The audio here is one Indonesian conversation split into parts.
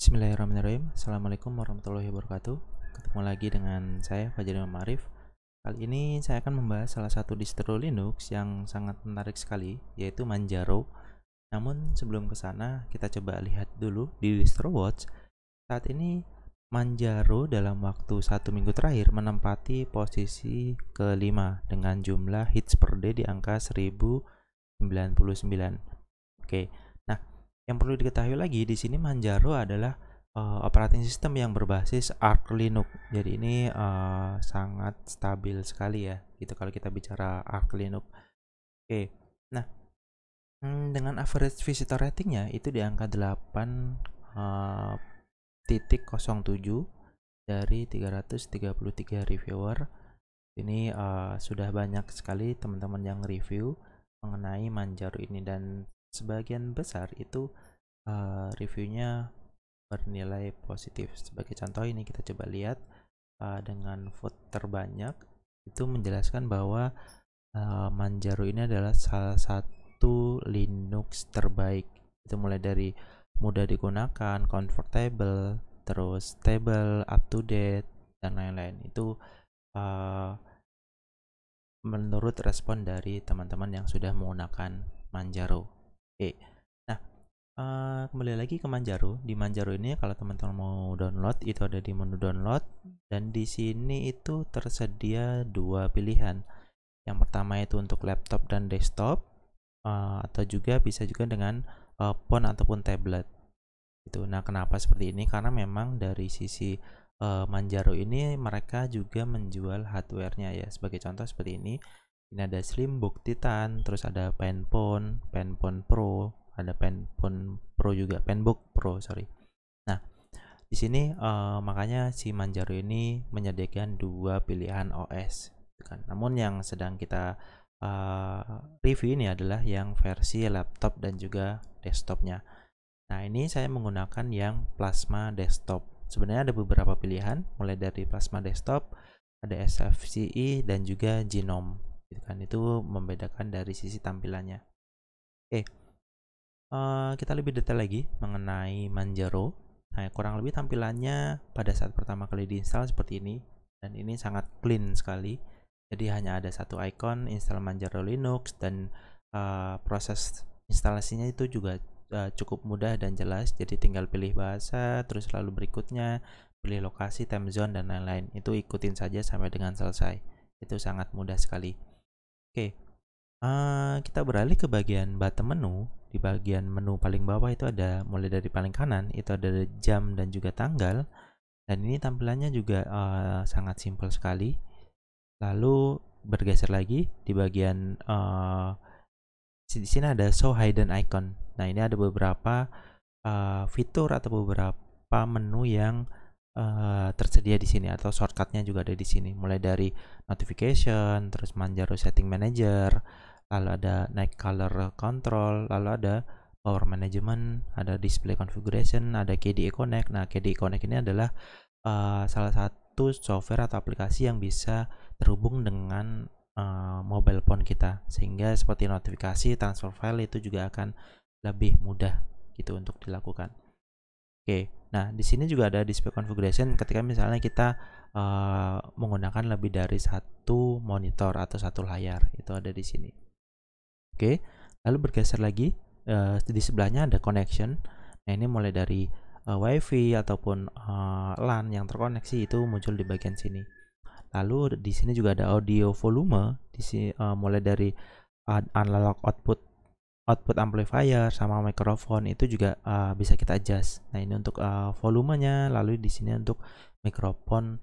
Bismillahirrahmanirrahim. Assalamualaikum warahmatullahi wabarakatuh. Ketemu lagi dengan saya Fajar Imam Arif. Kali ini saya akan membahas salah satu distro Linux yang sangat menarik sekali, yaitu Manjaro. Namun sebelum ke sana, kita coba lihat dulu di DistroWatch. Saat ini Manjaro dalam waktu 1 minggu terakhir menempati posisi kelima dengan jumlah hits per day di angka 1099. Oke. Nah, yang perlu diketahui lagi di sini Manjaro adalah operating system yang berbasis Arch Linux. Jadi ini sangat stabil sekali ya. Gitu kalau kita bicara Arch Linux. Oke. Nah, dengan average visitor ratingnya itu di angka 8.07 dari 333 reviewer. Ini sudah banyak sekali teman-teman yang review mengenai Manjaro ini, dan sebagian besar itu reviewnya bernilai positif. Sebagai contoh ini kita coba lihat dengan vote terbanyak itu menjelaskan bahwa Manjaro ini adalah salah satu Linux terbaik. Itu mulai dari mudah digunakan, comfortable, terus stable, up to date, dan lain-lain. Itu menurut respon dari teman-teman yang sudah menggunakan Manjaro. Oke. Nah, kembali lagi ke Manjaro. Di Manjaro ini kalau teman-teman mau download itu ada di menu download, dan di sini itu tersedia dua pilihan. Yang pertama itu untuk laptop dan desktop, atau juga bisa juga dengan phone ataupun tablet. Itu. Nah, kenapa seperti ini? Karena memang dari sisi Manjaro ini mereka juga menjual hardware-nya ya. Sebagai contoh seperti ini. Ini ada Slimbook Titan, terus ada Penphone Pro, ada Penphone Pro juga, Penbook Pro, sorry. Nah, di sini makanya si Manjaro ini menyediakan dua pilihan OS, kan. Namun yang sedang kita review ini adalah yang versi laptop dan juga desktopnya. Nah, ini saya menggunakan yang Plasma Desktop. Sebenarnya ada beberapa pilihan, mulai dari Plasma Desktop, ada SFCE dan juga Genome. Gitu kan, itu membedakan dari sisi tampilannya. Oke, kita lebih detail lagi mengenai Manjaro. Nah, kurang lebih tampilannya pada saat pertama kali diinstal seperti ini, dan ini sangat clean sekali. Jadi hanya ada satu icon install Manjaro Linux, dan proses instalasinya itu juga cukup mudah dan jelas. Jadi tinggal pilih bahasa, terus lalu berikutnya pilih lokasi, time zone, dan lain-lain. Itu ikutin saja sampai dengan selesai. Itu sangat mudah sekali. Oke, kita beralih ke bagian bottom menu. Di bagian menu paling bawah itu ada, mulai dari paling kanan itu ada jam dan juga tanggal, dan ini tampilannya juga sangat simpel sekali. Lalu bergeser lagi di bagian di sini ada show hidden icon. Nah, ini ada beberapa fitur atau beberapa menu yang tersedia di sini, atau shortcutnya juga ada di sini. Mulai dari notification, terus Manjaro setting manager, lalu ada night color control, lalu ada power management, ada display configuration, ada KDE Connect. Nah, KDE Connect ini adalah salah satu software atau aplikasi yang bisa terhubung dengan mobile phone kita, sehingga seperti notifikasi, transfer file itu juga akan lebih mudah gitu untuk dilakukan. Oke, nah di sini juga ada display configuration ketika misalnya kita menggunakan lebih dari satu monitor atau satu layar, itu ada di sini. Oke, lalu bergeser lagi di sebelahnya ada connection. Nah, ini mulai dari WiFi ataupun LAN yang terkoneksi itu muncul di bagian sini. Lalu di sini juga ada audio volume, di sini mulai dari analog output amplifier sama mikrofon itu juga bisa kita adjust. Nah, ini untuk volumenya, lalu di sini untuk mikrofon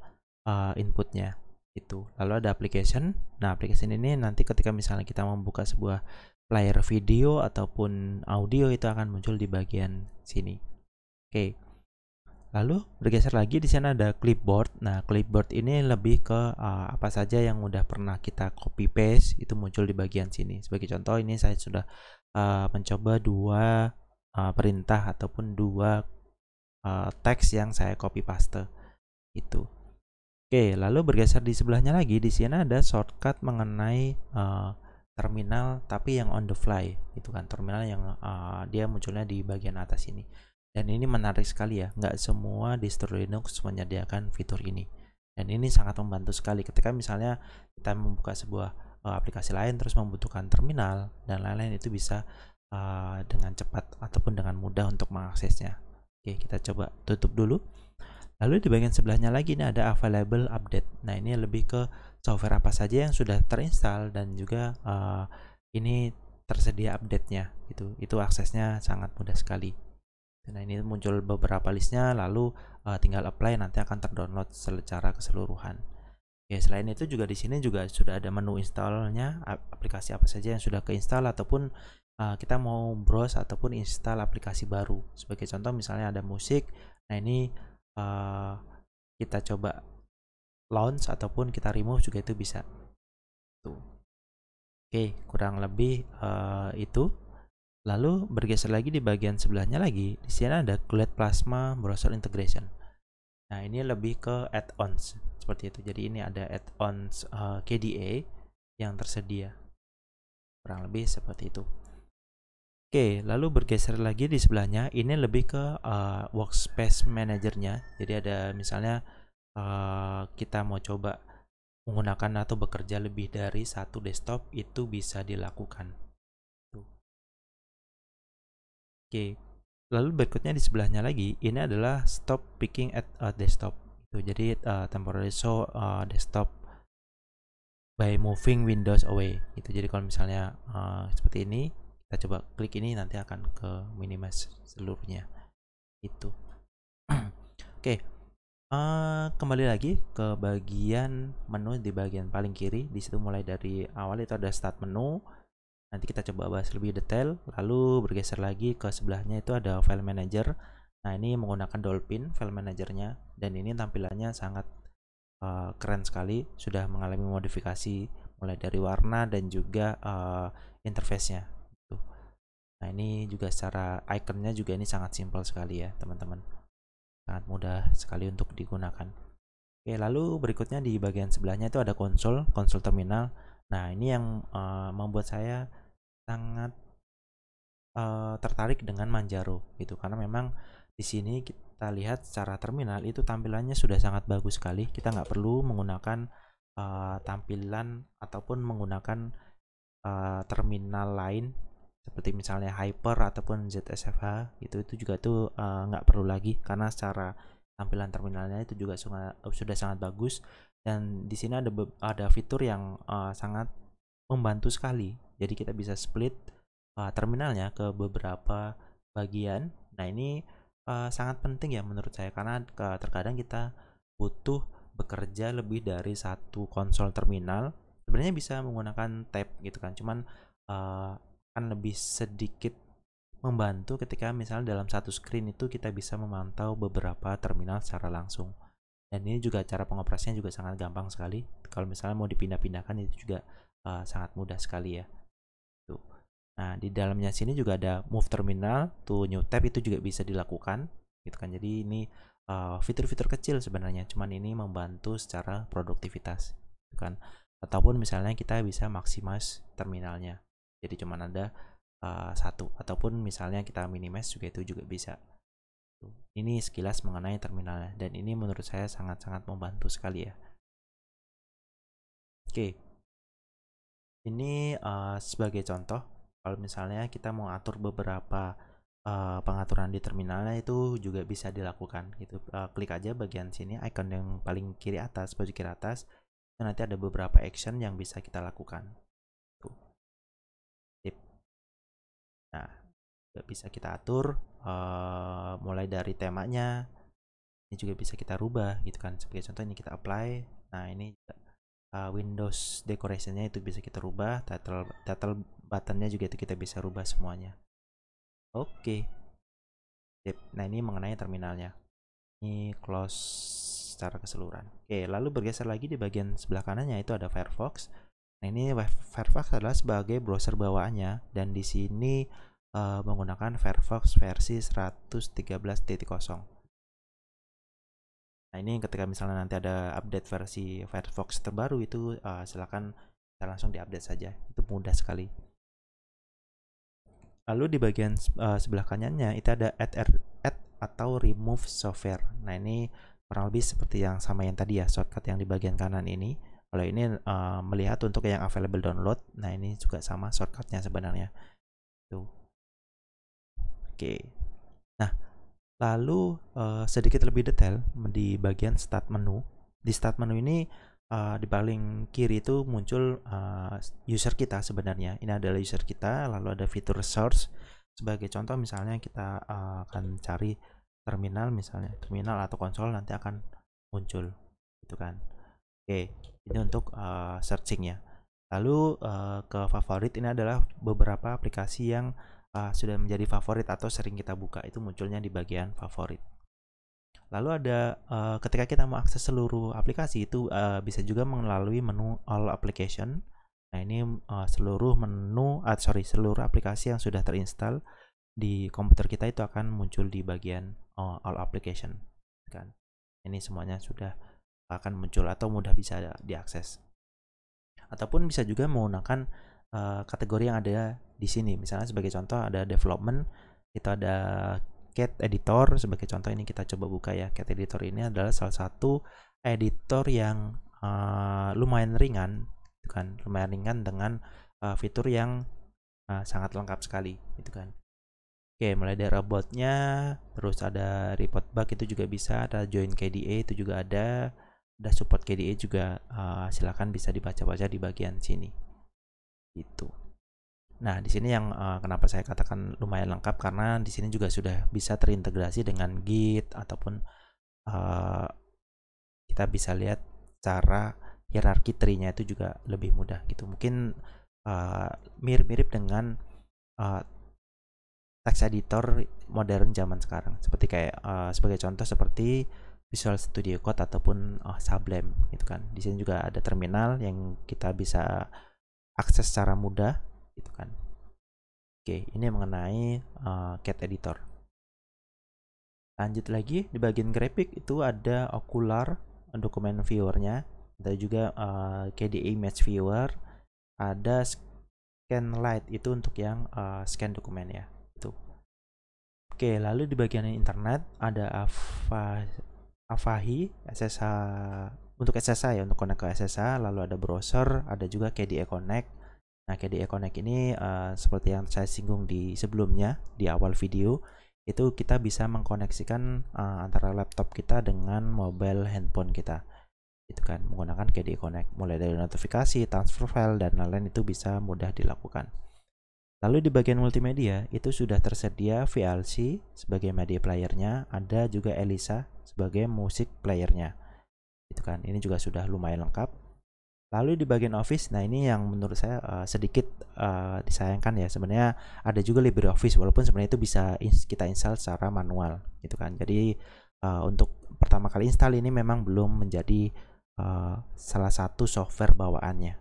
inputnya itu. Lalu ada application. Nah, application ini nanti ketika misalnya kita membuka sebuah player video ataupun audio itu akan muncul di bagian sini. Oke. Lalu bergeser lagi, di sana ada clipboard. Nah, clipboard ini lebih ke apa saja yang udah pernah kita copy paste itu muncul di bagian sini. Sebagai contoh, ini saya sudah mencoba dua perintah ataupun dua teks yang saya copy paste itu. Oke, lalu bergeser di sebelahnya lagi, di sini ada shortcut mengenai terminal tapi yang on the fly, itu kan terminal yang dia munculnya di bagian atas ini. Dan ini menarik sekali ya, nggak semua distro Linux menyediakan fitur ini. Dan ini sangat membantu sekali ketika misalnya kita membuka sebuah aplikasi lain terus membutuhkan terminal dan lain-lain, itu bisa dengan cepat ataupun dengan mudah untuk mengaksesnya. Oke, kita coba tutup dulu. Lalu di bagian sebelahnya lagi ini ada available update. Nah, ini lebih ke software apa saja yang sudah terinstall dan juga ini tersedia update-nya gitu. Itu aksesnya sangat mudah sekali. Nah, ini muncul beberapa listnya, lalu tinggal apply, nanti akan terdownload secara keseluruhan. Oke, selain itu juga di sini juga sudah ada menu installnya, aplikasi apa saja yang sudah keinstall ataupun kita mau browse ataupun install aplikasi baru. Sebagai contoh misalnya ada musik, nah ini kita coba launch ataupun kita remove juga itu bisa. Tuh. Oke, kurang lebih itu. Lalu bergeser lagi di bagian sebelahnya lagi, di sini ada Glade Plasma Browser Integration. Nah, ini lebih ke add-ons seperti itu. Jadi ini ada add-ons KDA yang tersedia. Kurang lebih seperti itu. Oke, lalu bergeser lagi di sebelahnya, ini lebih ke workspace manajernya. Jadi ada misalnya kita mau coba menggunakan atau bekerja lebih dari satu desktop, itu bisa dilakukan. Oke, lalu berikutnya di sebelahnya lagi, ini adalah stop picking at a desktop. Jadi temporary show desktop by moving windows away. Jadi kalau misalnya seperti ini, kita coba klik ini, nanti akan ke minimize seluruhnya. Itu. Oke, kembali lagi ke bagian menu di bagian paling kiri. Di situ mulai dari awal itu ada start menu. Nanti kita coba bahas lebih detail. Lalu bergeser lagi ke sebelahnya itu ada file manager. Nah, ini menggunakan Dolphin file manajernya, dan ini tampilannya sangat keren sekali. Sudah mengalami modifikasi mulai dari warna dan juga interface-nya. Nah, ini juga secara ikonnya juga ini sangat simpel sekali ya teman-teman. Sangat mudah sekali untuk digunakan. Oke, lalu berikutnya di bagian sebelahnya itu ada konsol terminal. Nah, ini yang membuat saya sangat tertarik dengan Manjaro gitu, karena memang di sini kita lihat secara terminal itu tampilannya sudah sangat bagus sekali. Kita nggak perlu menggunakan tampilan ataupun menggunakan terminal lain seperti misalnya Hyper ataupun ZSFH itu juga tuh nggak perlu lagi, karena secara tampilan terminalnya itu juga sudah sangat bagus. Dan di sini ada fitur yang sangat membantu sekali. Jadi kita bisa split terminalnya ke beberapa bagian. Nah, ini sangat penting ya menurut saya, karena terkadang kita butuh bekerja lebih dari satu konsol terminal. Sebenarnya bisa menggunakan tab gitu kan, cuman kan lebih sedikit membantu ketika misalnya dalam satu screen itu kita bisa memantau beberapa terminal secara langsung. Dan ini juga cara pengoperasiannya juga sangat gampang sekali. Kalau misalnya mau dipindah-pindahkan itu juga sangat mudah sekali ya. Tuh. Nah, di dalamnya sini juga ada move terminal to new tab, itu juga bisa dilakukan gitu kan. Jadi ini fitur-fitur kecil sebenarnya, cuman ini membantu secara produktivitas gitu kan. Ataupun misalnya kita bisa maximize terminalnya. Jadi cuman ada satu, ataupun misalnya kita minimize juga itu juga bisa. Ini sekilas mengenai terminalnya, dan ini menurut saya sangat-sangat membantu sekali ya. Oke, ini sebagai contoh, kalau misalnya kita mau atur beberapa pengaturan di terminalnya itu juga bisa dilakukan gitu. Klik aja bagian sini, icon yang paling kiri atas, pojok kiri atas, dan nanti ada beberapa action yang bisa kita lakukan. Tuh. Nah, bisa kita atur mulai dari temanya, ini juga bisa kita rubah gitu kan. Sebagai contoh ini kita apply. Nah, ini Windows decorationnya itu bisa kita rubah, title buttonnya juga itu kita bisa rubah semuanya. Oke. Nah, ini mengenai terminalnya. Ini close secara keseluruhan. Oke, lalu bergeser lagi di bagian sebelah kanannya itu ada Firefox. Nah, ini Firefox adalah sebagai browser bawaannya, dan di sini menggunakan Firefox versi 113.0. Nah, ini ketika misalnya nanti ada update versi Firefox terbaru itu silakan kita langsung diupdate saja. Itu mudah sekali. Lalu di bagian sebelah kanannya itu ada add atau remove software. Nah, ini kurang lebih seperti yang sama yang tadi ya, shortcut yang di bagian kanan ini. Kalau ini melihat untuk yang available download, nah ini juga sama shortcutnya sebenarnya. Tuh. Oke. Nah, lalu sedikit lebih detail di bagian start menu. Di start menu ini di paling kiri itu muncul user kita sebenarnya. Ini adalah user kita, lalu ada fitur source. Sebagai contoh misalnya kita akan cari terminal, misalnya terminal atau konsol, nanti akan muncul gitu kan. Oke, ini untuk searchingnya. Lalu ke favorit, ini adalah beberapa aplikasi yang sudah menjadi favorit atau sering kita buka, itu munculnya di bagian favorit. Lalu ada ketika kita mau akses seluruh aplikasi itu bisa juga melalui menu all application. Nah, ini seluruh aplikasi yang sudah terinstall di komputer kita itu akan muncul di bagian all application kan. Ini semuanya sudah akan muncul atau mudah bisa diakses. Ataupun bisa juga menggunakan kategori yang ada di sini. Misalnya sebagai contoh ada development, itu ada Cat Editor sebagai contoh. Ini kita coba buka ya. Cat Editor ini adalah salah satu editor yang lumayan ringan, kan? Lumayan ringan dengan fitur yang sangat lengkap sekali, gitu kan. Oke, mulai dari robotnya, terus ada report bug itu juga bisa, ada join KDE itu juga ada support KDE juga. Silakan bisa dibaca-baca di bagian sini. Gitu. Nah, di sini yang kenapa saya katakan lumayan lengkap, karena di sini juga sudah bisa terintegrasi dengan Git, ataupun kita bisa lihat cara hierarki tree-nya itu juga lebih mudah gitu. Mungkin mirip-mirip dengan text editor modern zaman sekarang, seperti kayak sebagai contoh seperti Visual Studio Code ataupun Sublime gitu kan. Di sini juga ada terminal yang kita bisa akses secara mudah gitu kan. Oke, ini mengenai Cat Editor. Lanjut lagi di bagian grafik itu ada Ocular dokumen viewernya, ada juga KDE Image Viewer, ada Scanlight itu untuk yang scan dokumen ya. Itu. Oke, lalu di bagian internet ada Avahi SSH untuk SSH ya, untuk connect ke SSH, lalu ada browser, ada juga KDE Connect. Nah, KDE Connect ini seperti yang saya singgung di sebelumnya di awal video, itu kita bisa mengkoneksikan antara laptop kita dengan mobile handphone kita. Itu kan menggunakan KDE Connect, mulai dari notifikasi, transfer file dan lain-lain itu bisa mudah dilakukan. Lalu di bagian multimedia itu sudah tersedia VLC sebagai media playernya, ada juga Elisa sebagai musik playernya. Itu kan, ini juga sudah lumayan lengkap. Lalu di bagian Office, nah ini yang menurut saya sedikit disayangkan ya. Sebenarnya ada juga LibreOffice, walaupun sebenarnya itu bisa kita install secara manual, gitu kan. Jadi untuk pertama kali install ini memang belum menjadi salah satu software bawaannya.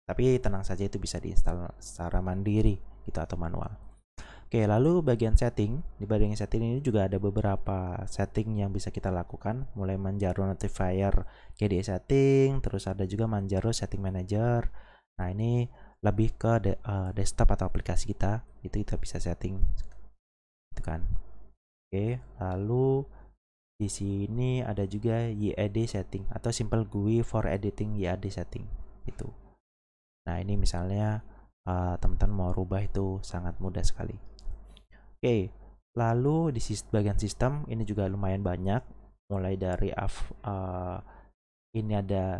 Tapi tenang saja, itu bisa diinstal secara mandiri gitu atau manual. Oke, lalu bagian setting. Di bagian setting ini juga ada beberapa setting yang bisa kita lakukan, mulai Manjaro Notifier KDE setting, terus ada juga Manjaro Setting Manager. Nah, ini lebih ke desktop atau aplikasi kita, itu kita bisa setting. Itu kan. Oke, lalu di sini ada juga YED setting atau Simple GUI for Editing YED setting itu. Nah, ini misalnya teman-teman mau rubah itu sangat mudah sekali. Oke, lalu di bagian sistem ini juga lumayan banyak, mulai dari ini ada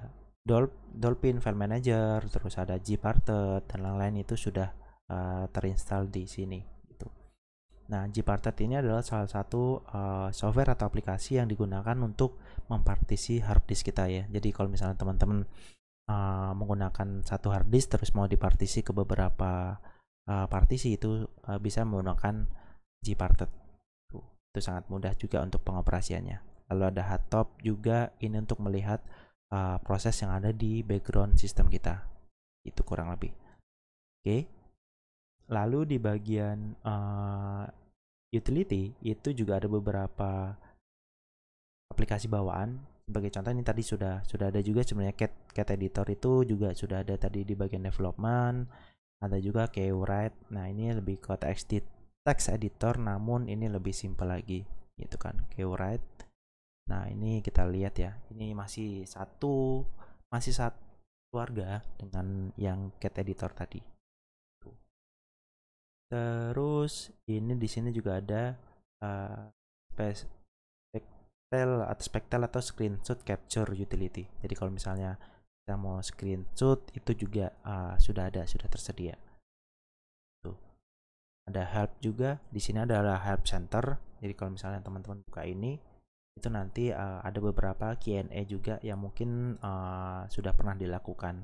Dolphin File Manager, terus ada Gparted dan lain-lain itu sudah terinstall di sini. Gitu. Nah, Gparted ini adalah salah satu software atau aplikasi yang digunakan untuk mempartisi hard disk kita ya. Jadi kalau misalnya teman-teman menggunakan satu hard disk terus mau dipartisi ke beberapa partisi, itu bisa menggunakan Gparted. Itu sangat mudah juga untuk pengoperasiannya. Lalu ada hardtop juga, ini untuk melihat proses yang ada di background sistem kita. Itu kurang lebih. Oke. Lalu di bagian utility itu juga ada beberapa aplikasi bawaan. Sebagai contoh ini tadi sudah ada juga sebenarnya Cat Editor itu juga sudah ada tadi di bagian development. Ada juga KWrite. Nah, ini lebih ke text editor, namun ini lebih simpel lagi gitu kan, Qwrite. Nah ini kita lihat ya, ini masih satu keluarga dengan yang cat editor tadi. Terus ini di sini juga ada Spectel atau screenshot capture utility. Jadi kalau misalnya kita mau screenshot itu juga sudah tersedia. Tuh. Ada help juga. Di sini adalah help center. Jadi kalau misalnya teman-teman buka ini, itu nanti ada beberapa Q&A juga yang mungkin sudah pernah dilakukan,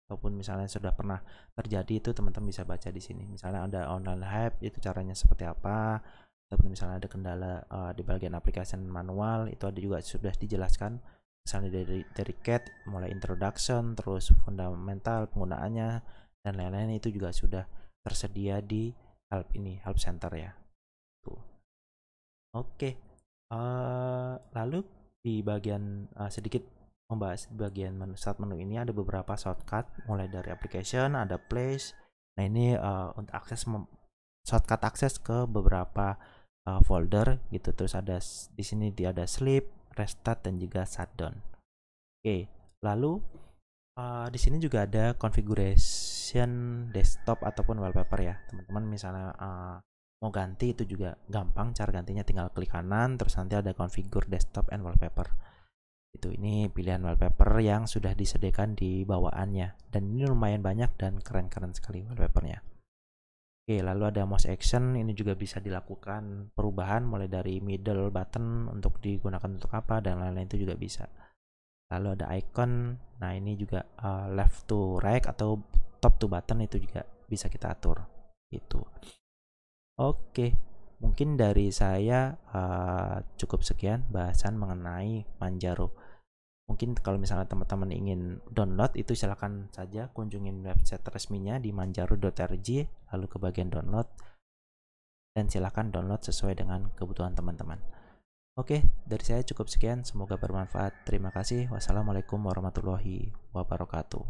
ataupun misalnya sudah pernah terjadi, itu teman-teman bisa baca di sini. Misalnya ada online help, itu caranya seperti apa, ataupun misalnya ada kendala di bagian application manual, itu ada juga sudah dijelaskan. Misalnya dari CAT mulai introduction, terus fundamental penggunaannya dan lain-lain, itu juga sudah tersedia di help center ya. Tuh. Oke. Lalu di bagian sedikit membahas bagian start menu ini, ada beberapa shortcut mulai dari application, ada place. Nah ini untuk shortcut akses ke beberapa folder gitu. Terus ada di sini ada sleep, restart dan juga shutdown. Oke, lalu di sini juga ada configuration desktop ataupun wallpaper ya teman-teman. Misalnya mau ganti itu juga gampang, cara gantinya tinggal klik kanan, terus nanti ada configure desktop and wallpaper. Ini pilihan wallpaper yang sudah disediakan di bawaannya, dan ini lumayan banyak dan keren-keren sekali wallpapernya. Oke, lalu ada mouse action, ini juga bisa dilakukan perubahan mulai dari middle button untuk digunakan untuk apa dan lain-lain, itu juga bisa. Lalu ada icon, nah ini juga left to right atau top to button, itu juga bisa kita atur gitu. Oke, mungkin dari saya cukup sekian bahasan mengenai Manjaro. Mungkin kalau misalnya teman-teman ingin download, itu silahkan saja kunjungin website resminya di manjaro.rg, lalu ke bagian download, dan silahkan download sesuai dengan kebutuhan teman-teman. Oke, dari saya cukup sekian, semoga bermanfaat. Terima kasih. Wassalamualaikum warahmatullahi wabarakatuh.